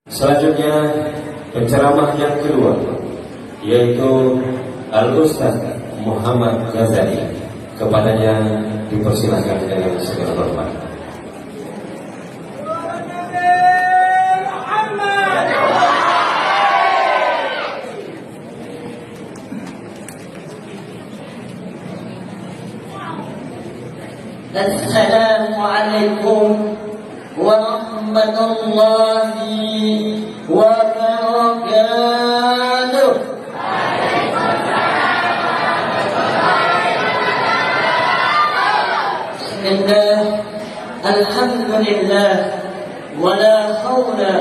Selanjutnya penceramah yang kedua, yaitu Al-Ustaz Muhammad Ghazali. Kepadanya dipersilakan dengan segala hormat. Assalamualaikum warahmatullahi wabarakatuh. Bismillah, alhamdulillah, wala hawla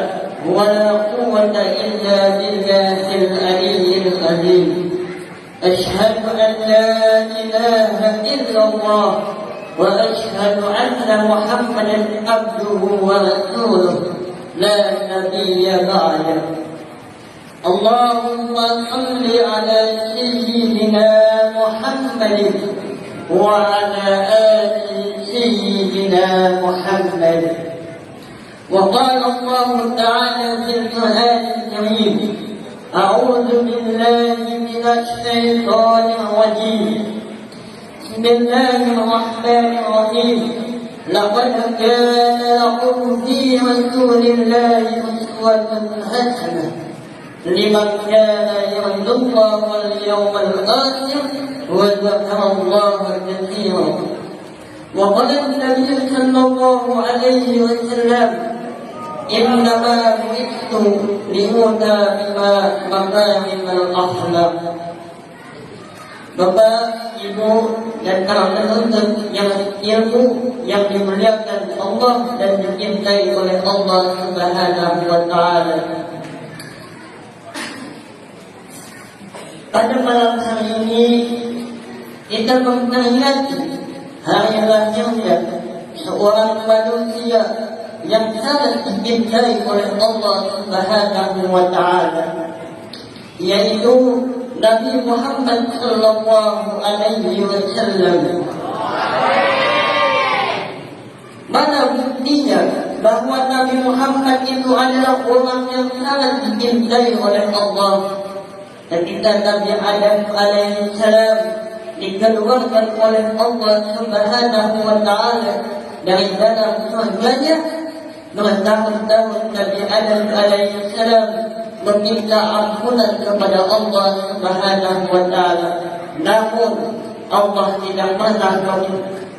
wala quwwata illa billahil aliyyil azim. Ashhadu an la ilaha illallah وأشهد أن محمدا عبده ورسوله لا نبي بعده. اللهم صل على سيدنا محمد وعلى آل سيدنا محمد. وقال الله تعالى في القرآن الكريم: أعوذ بالله من الشيطان الرجيم. بسم الله الرحمن الرحيم. لقد كان لكم في رسول الله أسوة حسنة لمن كان يرجو الله واليوم الآخر وذكر الله كثيرا. وقال النبي صلى الله عليه وسلم: إنما بعثت لأوتى بما مكارم الأخلاق. Bapak, Ibu, dan para penuntut yang ilmu yang dimuliakan Allah dan dicintai oleh Allah Subhanahu wa Ta'ala. Pada malam hari ini kita memperingati hari lahirnya seorang manusia yang sangat dicintai oleh Allah Subhanahu wa Ta'ala, yaitu Nabi Muhammad sallallahu alaihi wasallam. Mana buktinya bahwa Nabi Muhammad itu adalah orang yang sangat dicintai oleh Allah? Ketika Nabi Adam alaihi salam dikeluarkan oleh Allah Subhanahu wa Ta'ala dari dalam surganya, bertahun-tahun Nabi Adam alaihi salam meminta ampunan kepada Allah Subhanahu wa Ta'ala. Namun Allah tidak pernah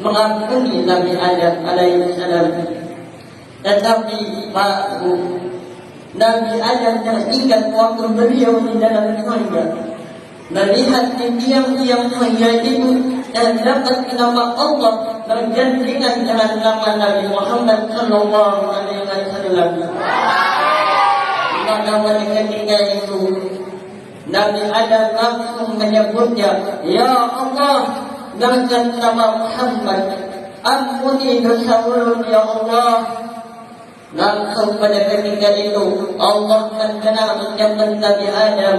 mengampuni Nabi Adam alaihi salam. Tetapi Pak Bu, Nabi Adam teringat waktu beliau di dalam surga, melihat di tiang-tiang surga itu terdapat nama Allah bergandengan dengan nama Nabi Muhammad sallallahu alaihi wasallam. Pada ketika itu Nabi Adam langsung menyebutnya, "Ya Allah, dengan nama Muhammad, ampuni dosa ulun ya Allah." Langsung pada ketika itu Allah mendengar ucapan Nabi Adam.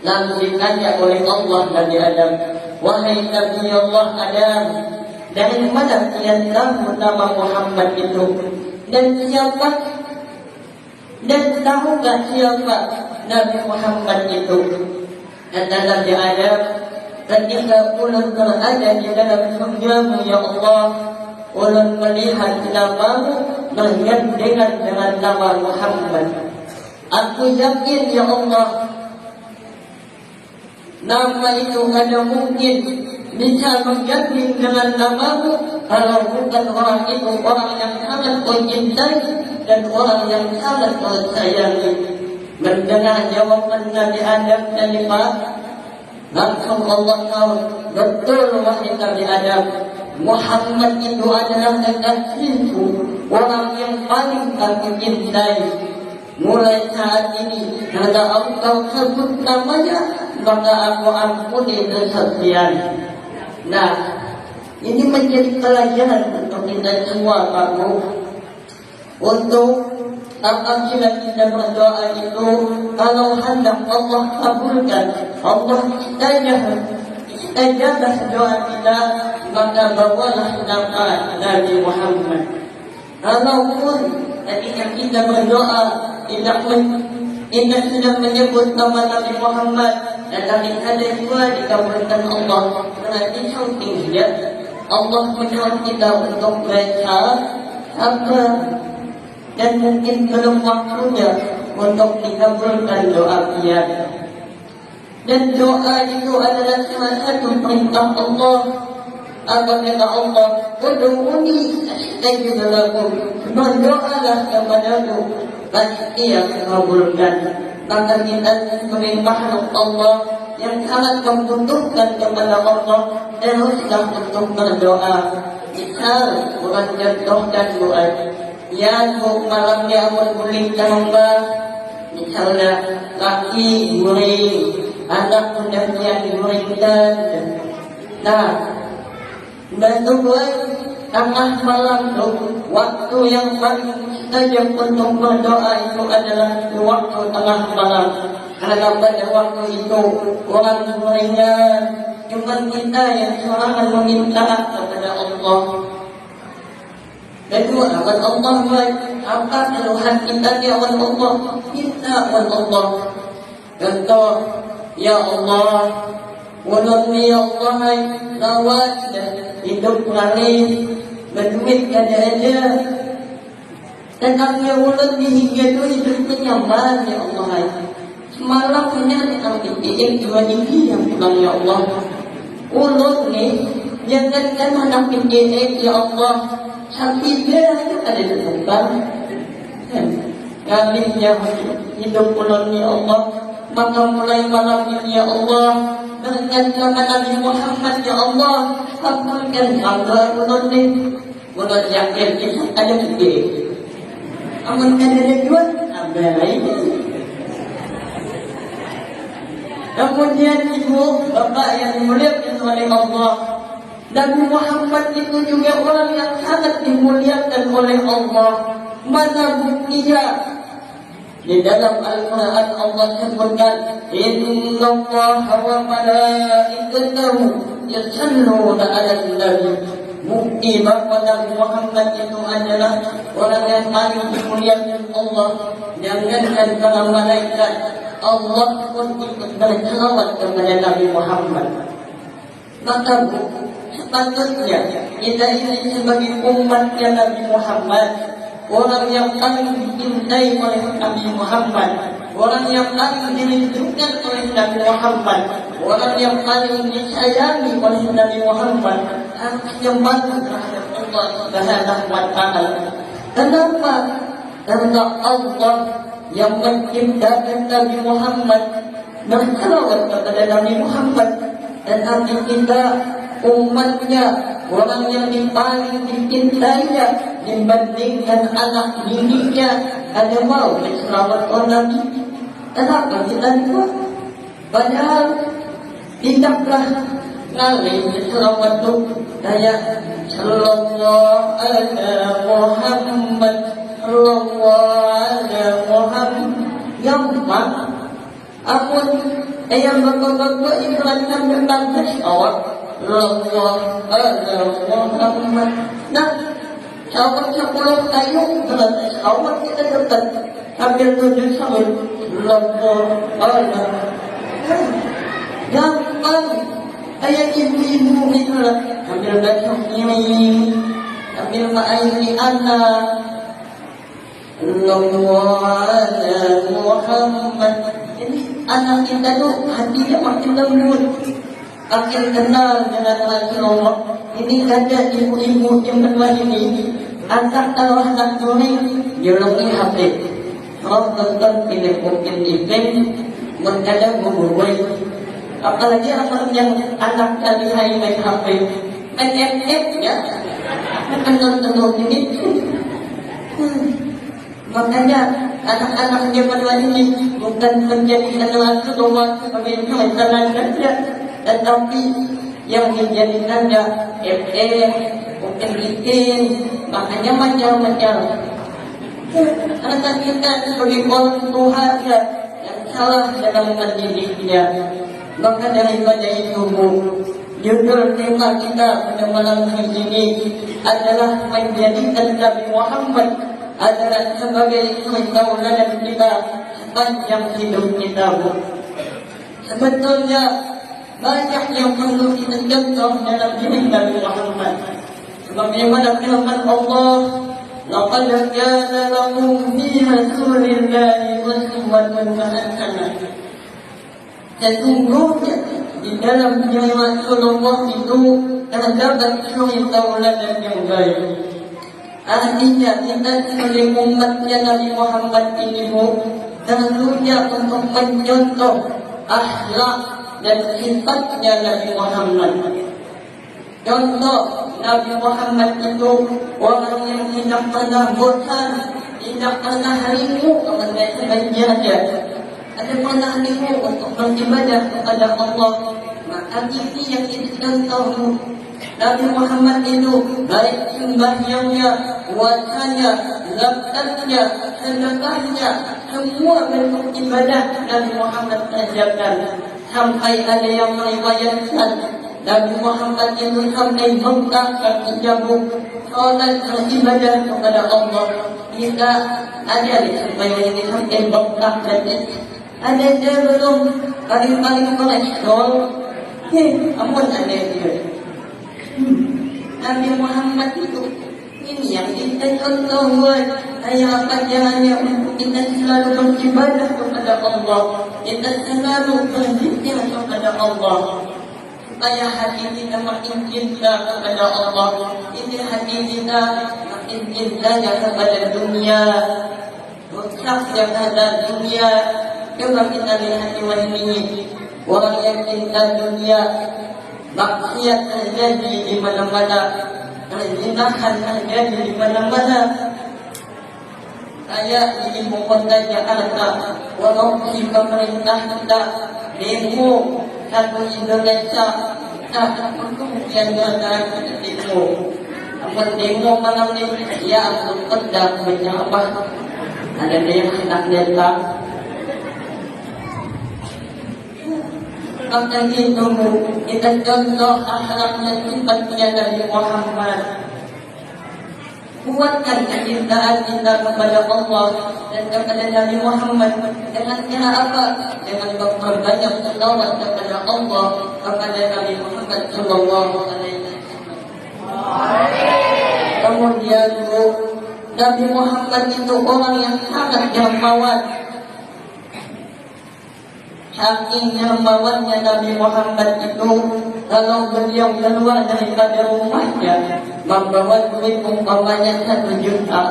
Lalu ditanya oleh Allah Nabi Adam, "Wahai Nabi Allah Adam, dari mana kalian tahu nama Muhammad itu? Dan siapa? Dan tahukah siapa Nabi Muhammad itu?" Kata Nabi Adam, "Ketika ulun berada di dalam surgamu ya Allah, ulun melihat namamu bergandengan dengan nama Muhammad. Aku yakin ya Allah, nama itu ada mungkin bisa berganding dengan namamu kalau bukan orang itu orang yang sangat kau cintai dan orang yang sangat kau sayangi." Mendengar jawaban Nabi Adam dari Pak, langsung Allah tahu betul wahai Nabi Adam, Muhammad itu adalah kekasihku, orang yang paling aku cintai. Mulai saat ini kalau engkau sebut namanya, maka aku ampuni dosa kalian. Nah, ini menjadi pelajaran untuk kita semua Pak Bu, untuk apabila kita berdoa itu, kalau hendak Allah kabulkan, Allah istajabah doa kita, maka bawalah nama Nabi Muhammad. Kalaupun ketika kita berdoa tidak sudah menyebut nama Nabi Muhammad, tetapi ada juga dikabulkan Allah. Berarti tingginya Allah menyuruh kita untuk baca sabar, dan mungkin belum waktunya untuk dikabulkan doa kita. Dan doa itu adalah salah satu perintah Allah. Apa kata Allah? Ud'uni astajib lakum. Berdoalah kepadaku, pasti akan kabulkan. Maka kita sebagai makhluk Allah yang sangat membutuhkan kepada Allah, teruslah untuk berdoa. Misal, bukan contoh dan buat ya bu malam dia boleh tambah, misalnya laki guring, anak muda guringkan. Nah, bantu buat tengah malam itu waktu yang paling mustajab untuk berdoa itu adalah di waktu tengah malam. Karena pada waktu itu orang beringat, cuma kita yang seorang meminta kepada Allah. Kedua, awan Allah baik. Apa keluhan kita di awan Allah? Minta awan Allah. Contoh, ya Allah, walaupun ya Allah lawat hidup lari berduit kada ada, tetapi walaupun hingga itu hidupnya nyaman ya Allah. Semalam punya tentang titik dua ini yang pulang ya Allah. Ulun ni jangankan anak titik ya Allah, sampai dia ada di tempat. Kali dia hidup ulun ya Allah, maka mulai malam ini ya Allah, berkatkan Nabi Muhammad ya Allah, kabulkan hamba ulun ni. Ulun yakin ada titik. Amun kada ada dua, abai. Kemudian ibu, bapak yang dimuliakan oleh Allah, Nabi Muhammad itu juga orang yang sangat dimuliakan oleh Allah. Mana buktinya? Di dalam Al-Quran Allah sebutkan, Inna Allah wa malaikatahu yusalluna 'alan nabi. Bukti bahawa Nabi Muhammad itu adalah orang yang paling dimuliakan Allah. Jangankan para malaikat, Allah pun ikut berselawat kepada Nabi Muhammad. Maka sepatutnya kita ini sebagai umatnya Nabi Muhammad, orang yang paling dicintai oleh Nabi Muhammad, orang yang paling dirindukan oleh Nabi Muhammad, orang yang paling disayangi oleh Nabi Muhammad, harus bangga terhadap Allah Subhanahu wa Ta'ala. Kenapa? Karena Allah yang menciptakan Nabi Muhammad berselawat kepada Nabi Muhammad, dan hati kita umatnya, orang yang paling dicintainya dibandingkan anak dirinya, ada mau berselawat kepada Nabi. Kenapa kita lupa? Padahal tidaklah ngalih berselawat itu kayak Sallallahu ala Muhammad, Sallallahu ala Muhammad. Yang mana? Amun yang bapak-bapak ibaratkan tentang berselawat Sallallahu ala Muhammad. Nah, syawat-syawat kayu berselawat kita dapat sambil tujuh sawit Sallallahu ala. Gampang. Ayat ibu-ibu itulah sambil baca ini, sambil mengairi anak Sallallahu ala Muhammad. Jadi anak kita tu hatinya makin lembut, makin kenal dengan Rasulullah. Ini ada ibu-ibu yang berdua ini, anak kalau anak kuning jolong ini HP, kalau tonton film mungkin di film, berkadang berbuai. Apalagi anak yang anak dari hari main HP, main FF ya, nonton ini. Makanya anak-anak zaman ini bukan menjadikan Rasulullah sebagai pasangan kerja, tetapi yang menjadikannya FF, mungkin bikin, makanya macam-macam. Anak kita sebagai orang tua yang salah dalam mendidiknya. Maka daripada itu, judul tema kita pada malam hari ini adalah menjadikan Nabi Muhammad adalah sebagai tauladan kita sepanjang hidup kita, Bu. Sebetulnya banyak yang perlu kita contoh dalam diri Nabi Muhammad. Sebagaimana firman Allah, "Laqad kana lakum fi Rasulillahi uswatun hasanah." Sesungguhnya di dalam diri Rasulullah itu terdapat suri tauladan yang baik. Artinya kita sebagai umatnya Nabi Muhammad ini, Bu, tentunya untuk mencontoh akhlak dan sifatnya Nabi Muhammad. Contoh, Nabi Muhammad itu orang yang tidak pernah bosan, tidak pernah ribu kepada belajar. Ada pernah ribu untuk beribadah kepada Allah. Maka ini yang kita contoh. Nabi Muhammad itu baik sembahyangnya, puasanya, zakatnya, sedekahnya, semua bentuk ibadah Nabi Muhammad kerjakan. Sampai ada yang meriwayatkan Nabi Muhammad itu sampai bengkak kaki jabuk sholat beribadah kepada Allah. Kita ada di supaya ini sampai bengkak kaki. Ada dia belum paling-paling kolesterol. Ampun ada dia. Nabi Muhammad itu ini yang kita contoh buat ayat ajarannya untuk kita selalu beribadah kepada Allah, kita selalu berzikir kepada Allah, supaya hati kita makin cinta kepada Allah, ini hati kita makin cintanya kepada dunia, rusak kepada dunia. Coba kita lihat di ini, orang yang cinta dunia, maksiat terjadi di mana-mana, perzinahan terjadi di mana-mana. Kayak di ibu kota Jakarta, walaupun pemerintah kita demo satu Indonesia, kita kemudian bergerak ke demo. Namun demo malam ini, ya aku pedang berjawab. Ada yang hendak datang. Maka itu kita contoh akhlak dan sifatnya Nabi Muhammad. Kuatkan kecintaan kita kepada Allah dan kepada Nabi Muhammad dengan cara apa? Dengan memperbanyak selawat kepada Allah, kepada Nabi Muhammad Sallallahu Alaihi Wasallam. Kemudian Nabi Muhammad itu orang yang sangat dermawan. Saking dermawannya Nabi Muhammad itu, kalau beliau keluar daripada rumahnya membawa duit umpamanya 1 juta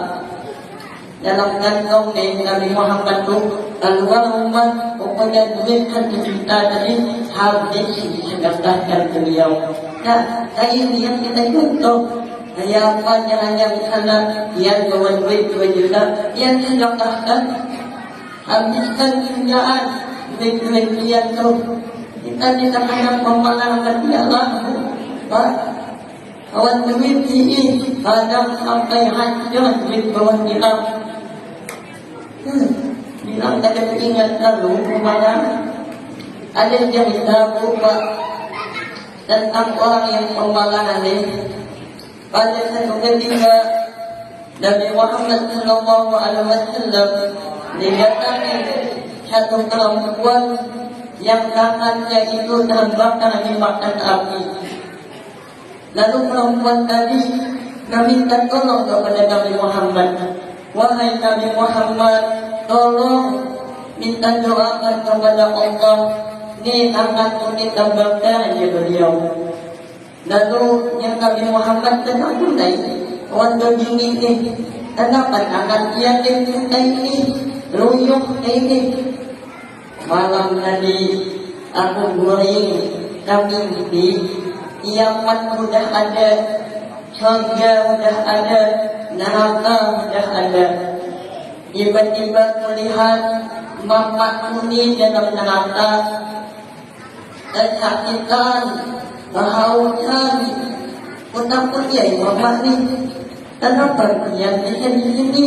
dalam kantong Nabi Muhammad itu, keluar rumah pokoknya duit 1 juta tadi habis disedekahkan beliau. Nah, ini yang kita contoh. Kayak apa caranya misalnya dia bawa duit 2 juta, dia sedekahkan, habiskan kerjaan. Duit-duit tu kita tidak pernah memalangkan dia lah. Kawan duit ini kadang sampai hancur duit bawah dia. Bilang tak ada ingat lalu kemana. Ada cerita buka tentang orang yang pemalangan ini. Pada satu ketika Nabi Muhammad Sallallahu Alaihi Wasallam didatangi satu perempuan yang tangannya itu terbakar dimakan api. Lalu perempuan tadi meminta tolong kepada Nabi Muhammad. Wahai Nabi Muhammad, tolong minta doakan kepada Allah. Ini tanganku diterbakar, ya beliau. Lalu yang Nabi Muhammad tenang mulai waktu gini ini, kenapa tangan dia ini ruyuk ini? Malam tadi aku goreng kambing di kiamat sudah ada, surga sudah ada, neraka sudah ada. Tiba-tiba melihat mamaku ini dalam neraka, kesakitan, kehausan. Takut ya mama ini, kenapa dia di sini?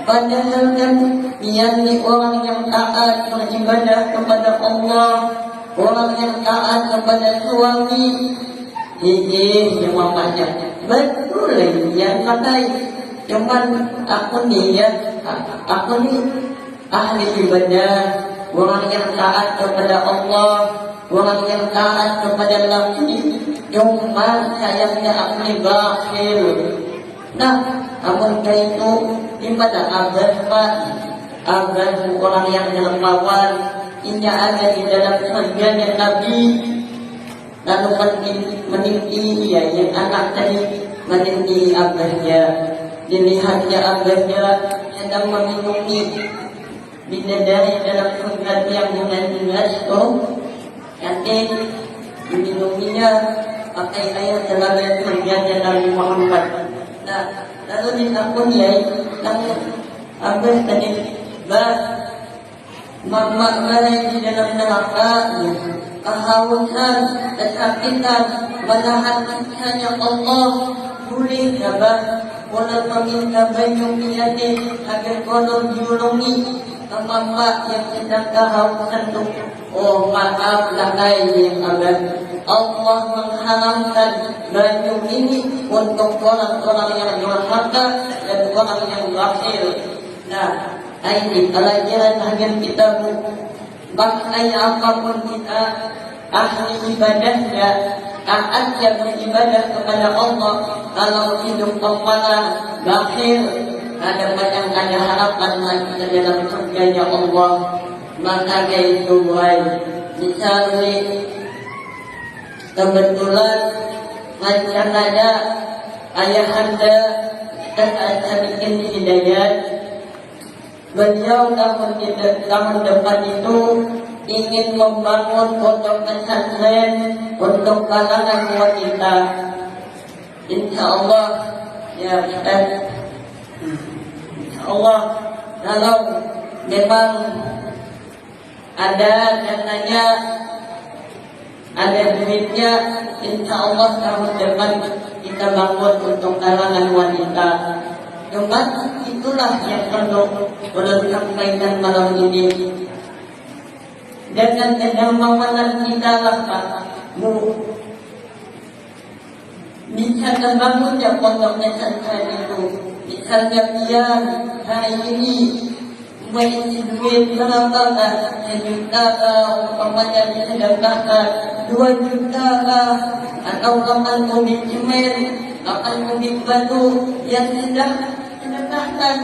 Padahal kan dia ni orang yang taat beribadah kepada Allah, orang yang taat kepada suami. Mamanya betul yang pakai. Cuman aku nih ya, aku nih ahli ibadah, orang yang taat kepada Allah, orang yang taat kepada Nabi. Cuman sayangnya aku nih bakhil. Nah, amun itu di mana abad Pak? Abad orang yang dermawan, ini ada di dalam surganya Nabi. Lalu meniti ya yang anak tadi meniti abadnya. Dilihatnya abadnya sedang meminumi bidadari dalam surga yang jelas nanti diminuminya pakai air dalam surganya Nabi Muhammad. Nah, lalu di akun ya yang abad tadi mama di dalam neraka kehausan, kesakitan, menahan siksa Allah. Boleh sabar, boleh meminta banyak niatnya agar konon diulungi mama yang sedang kehausan itu. Oh maaflah yang abad. Allah mengharamkan baju ini untuk orang-orang yang durhaka dan orang yang bakhil. Nah, ini pelajaran agar kita pakai apapun kita ahli ibadahnya, taat yang beribadah kepada Allah. Kalau hidup kepala bakhil, kadang-kadang ada harapan kita dalam surganya Allah. Maka itu baik. Misalnya kebetulan rencananya ayahanda dan bikin hidayat. Beliau tahun depan itu ingin membangun pondok pesantren untuk kalangan wanita. Insya Allah ya Ustaz. Insya Allah kalau memang ada dananya, ada duitnya, insya Allah tahun depan kita bangun untuk kalangan wanita. Cuma itulah yang perlu sampaikan malam ini. Dengan kedermawanan kita lah Pak, bisa terbangunnya pondok pesantren itu. Misalnya biar hari ini mengisi duit berapa kah? 1 juta kah? Umpamanya disedekahkan 2 juta kah? Atau 8 kubik semen, 8 kubik batu yang sudah sedekahkan.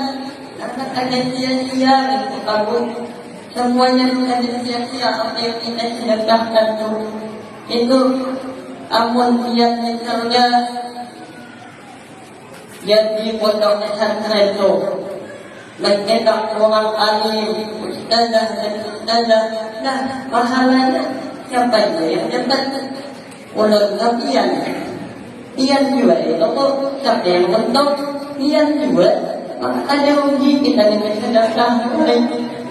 Karena ada sia-sia itu bagus. Semuanya sudah sia-sia apa yang kita sedekahkan itu. Amun dia misalnya jadi pondok pesantren itu mencetak orang alim, ustazah dan ustazah. Nah, pahalanya siapa yang dapat? Ulun pian juga itu siapa yang bentuk pian juga. Maka ada rugi kita dengan sedekah.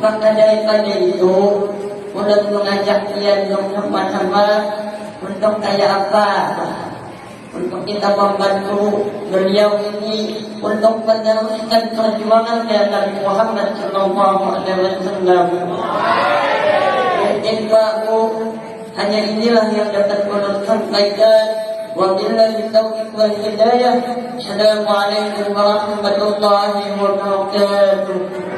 Maka daripada itu ulun mengajak pian sama-sama untuk kayak apa? Untuk kita membantu beliau ini untuk meneruskan perjuangan Nabi Muhammad SAW. Mungkin aku hanya inilah yang dapat ulun sampaikan. Wabillahi taufiq wal hidayah. Assalamualaikum warahmatullahi wabarakatuh.